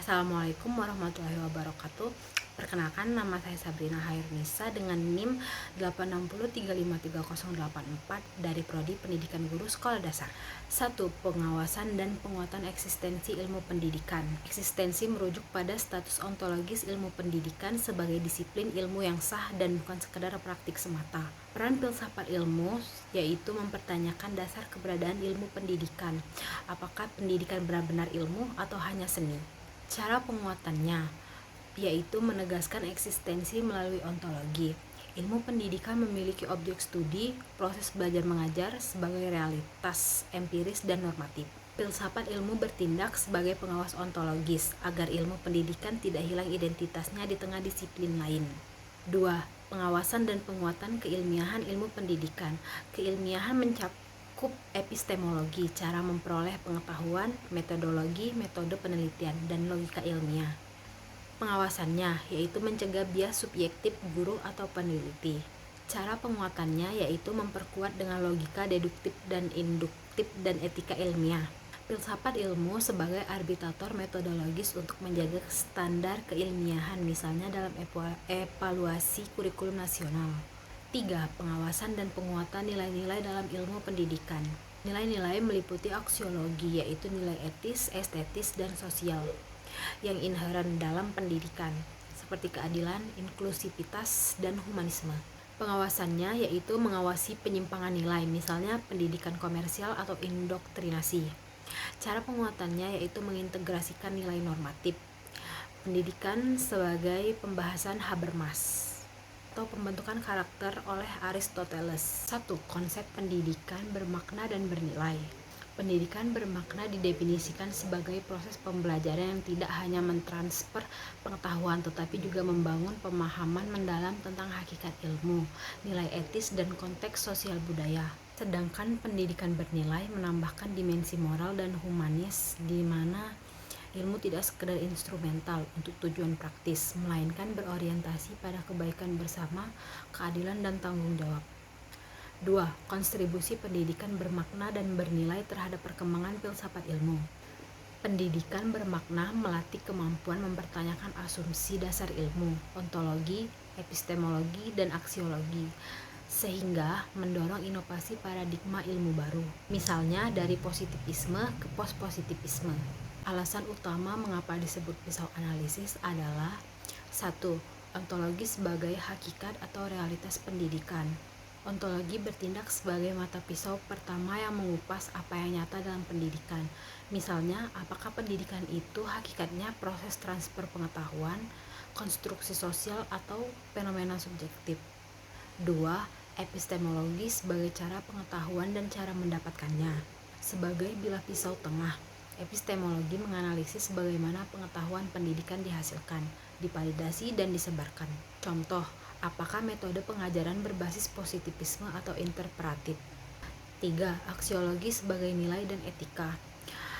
Assalamualaikum warahmatullahi wabarakatuh. Perkenalkan, nama saya Sabrina Hairnisa dengan NIM 860353084 dari Prodi Pendidikan Guru Sekolah Dasar. 1. Pengawasan dan penguatan eksistensi ilmu pendidikan. Eksistensi merujuk pada status ontologis ilmu pendidikan sebagai disiplin ilmu yang sah dan bukan sekedar praktik semata. Peran filsafat ilmu yaitu mempertanyakan dasar keberadaan ilmu pendidikan. Apakah pendidikan benar-benar ilmu atau hanya seni? Cara penguatannya yaitu menegaskan eksistensi melalui ontologi. Ilmu pendidikan memiliki objek studi, proses belajar mengajar sebagai realitas empiris dan normatif. Filsafat ilmu bertindak sebagai pengawas ontologis agar ilmu pendidikan tidak hilang identitasnya di tengah disiplin lain. 2. Pengawasan dan penguatan keilmiahan ilmu pendidikan. Keilmiahan mencakup epistemologi, cara memperoleh pengetahuan, metodologi, metode penelitian, dan logika ilmiah. Pengawasannya yaitu mencegah bias subjektif guru atau peneliti. Cara penguatannya yaitu memperkuat dengan logika deduktif dan induktif dan etika ilmiah. Filsafat ilmu sebagai arbitrator metodologis untuk menjaga standar keilmiahan, misalnya dalam evaluasi kurikulum nasional. 3. Pengawasan dan penguatan nilai-nilai dalam ilmu pendidikan. Nilai-nilai meliputi aksiologi, yaitu nilai etis, estetis, dan sosial yang inheren dalam pendidikan, seperti keadilan, inklusivitas, dan humanisme. Pengawasannya yaitu mengawasi penyimpangan nilai, misalnya pendidikan komersial atau indoktrinasi. Cara penguatannya yaitu mengintegrasikan nilai normatif. Pendidikan sebagai pembahasan Habermas atau pembentukan karakter oleh Aristoteles. 1. Konsep pendidikan bermakna dan bernilai. Pendidikan bermakna didefinisikan sebagai proses pembelajaran yang tidak hanya mentransfer pengetahuan tetapi juga membangun pemahaman mendalam tentang hakikat ilmu, nilai etis, dan konteks sosial budaya. Sedangkan pendidikan bernilai menambahkan dimensi moral dan humanis di mana ilmu tidak sekedar instrumental untuk tujuan praktis, melainkan berorientasi pada kebaikan bersama, keadilan, dan tanggung jawab. 2. Kontribusi pendidikan bermakna dan bernilai terhadap perkembangan filsafat ilmu. Pendidikan bermakna melatih kemampuan mempertanyakan asumsi dasar ilmu, ontologi, epistemologi, dan aksiologi, sehingga mendorong inovasi paradigma ilmu baru, misalnya dari positivisme ke postpositivisme. Alasan utama mengapa disebut pisau analisis adalah 1. Ontologi sebagai hakikat atau realitas pendidikan. Ontologi bertindak sebagai mata pisau pertama yang mengupas apa yang nyata dalam pendidikan. Misalnya, apakah pendidikan itu hakikatnya proses transfer pengetahuan, konstruksi sosial, atau fenomena subjektif. 2. Epistemologi sebagai cara pengetahuan dan cara mendapatkannya. Sebagai bilah pisau tengah, epistemologi menganalisis bagaimana pengetahuan pendidikan dihasilkan, divalidasi, dan disebarkan. Contoh, apakah metode pengajaran berbasis positivisme atau interpretatif? 3. Aksiologi sebagai nilai dan etika.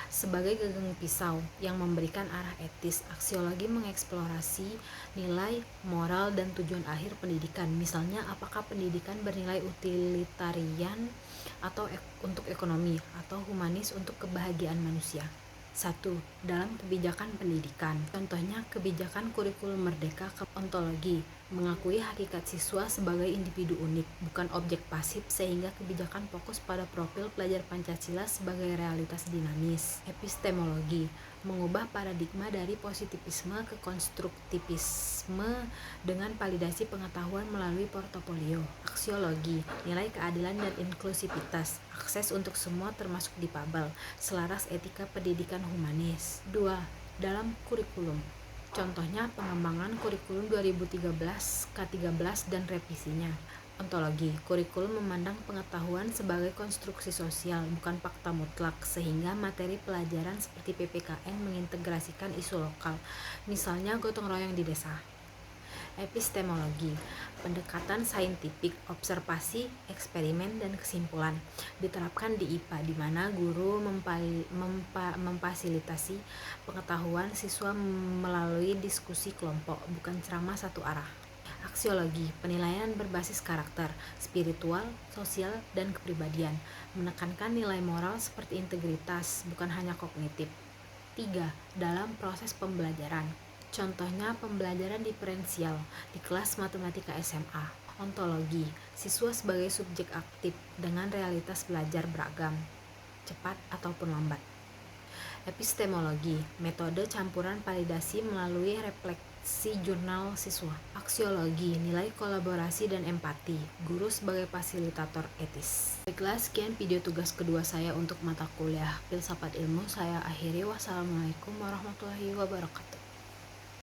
Sebagai gagang pisau yang memberikan arah etis, aksiologi mengeksplorasi nilai, moral, dan tujuan akhir pendidikan. Misalnya, apakah pendidikan bernilai utilitarian atau untuk ekonomi, atau humanis untuk kebahagiaan manusia. 1. Dalam kebijakan pendidikan. Contohnya, kebijakan kurikulum merdeka ke ontologi, mengakui hakikat siswa sebagai individu unik, bukan objek pasif, sehingga kebijakan fokus pada profil pelajar Pancasila sebagai realitas dinamis. Epistemologi, mengubah paradigma dari positivisme ke konstruktivisme dengan validasi pengetahuan melalui portofolio. Aksiologi, nilai keadilan dan inklusivitas, akses untuk semua termasuk difabel, selaras etika pendidikan humanis. 2. Dalam kurikulum. Contohnya pengembangan kurikulum 2013, K13, dan revisinya. Ontologi, kurikulum memandang pengetahuan sebagai konstruksi sosial, bukan fakta mutlak, sehingga materi pelajaran seperti PPKN mengintegrasikan isu lokal, misalnya gotong royong di desa. Epistemologi, pendekatan saintifik, observasi, eksperimen, dan kesimpulan diterapkan di IPA, di mana guru memfasilitasi pengetahuan siswa melalui diskusi kelompok, bukan ceramah satu arah. Aksiologi, penilaian berbasis karakter, spiritual, sosial, dan kepribadian, menekankan nilai moral seperti integritas, bukan hanya kognitif. 3. Dalam proses pembelajaran. Contohnya pembelajaran diferensial di kelas matematika SMA. Ontologi, siswa sebagai subjek aktif dengan realitas belajar beragam, cepat ataupun lambat. Epistemologi, metode campuran validasi melalui refleksi jurnal siswa. Aksiologi, nilai kolaborasi dan empati, guru sebagai fasilitator etis. Baiklah, sekian video tugas kedua saya untuk mata kuliah Filsafat Ilmu. Saya akhiri. Wassalamualaikum warahmatullahi wabarakatuh.